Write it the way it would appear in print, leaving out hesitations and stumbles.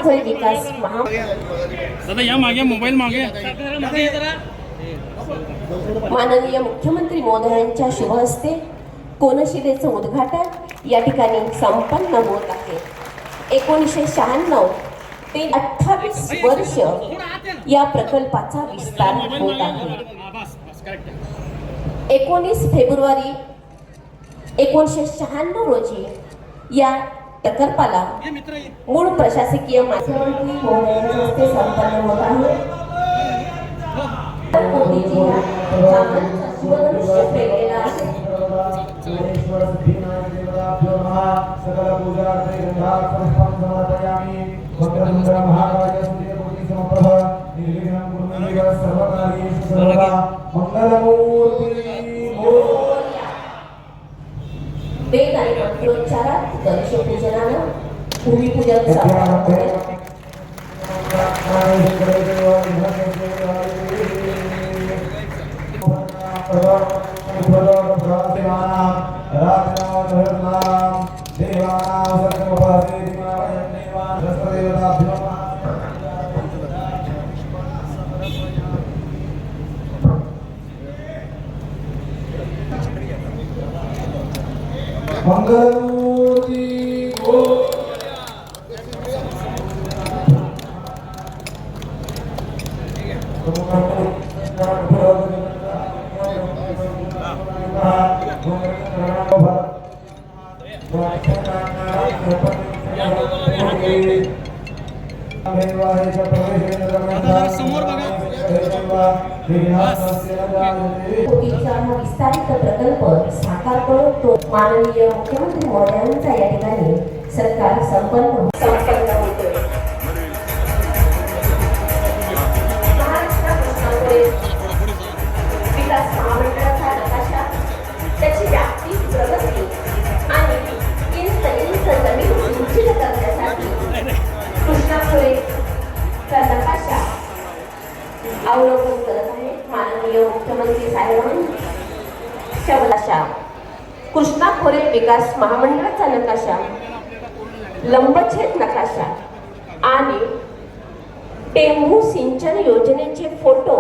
खोरे विकास दादा या मागे मोबाईल मागे माननीय मुख्यमंत्री महोदयांच्या शुभ हस्ते कोनशिलेचं उद्घाटन या ठिकाणी संपन्न होत आहे। 1996 ते 28 वर्ष या प्रकल्पाचा विस्तार होत आहे। 19 फेब्रुवारी 1996 रोजी या प्रकल्पाला मूळ प्रशासकीय मुख्यमंत्री महोदयांच्या हस्ते संपन्न होत आहे। वेद आणि मंत्रोच्चारात गणेश पूजनानं भूमिपूजन संपन्न मंगलमूर्ति समोर बघा विस्तारित प्रकल्प साकार करून तो माननीय मुख्यमंत्री महोदयांचा या ठिकाणी सरकार संपन्न होतोय। विकास महामंडळाचा नकाशा, त्याची व्याप्ती, प्रगती आणि जमीन उंचीत करण्यासाठी कृष्णा खोरेचा नकाशा अवलोकन करत आहे। माननीय मुख्यमंत्री साहेबांच्या नकाशा, कृष्णा खोरे विकास महामंडळाचा नकाशा, लंबछेद नकाशा आणि टेंभू सिंचन योजनेचे फोटो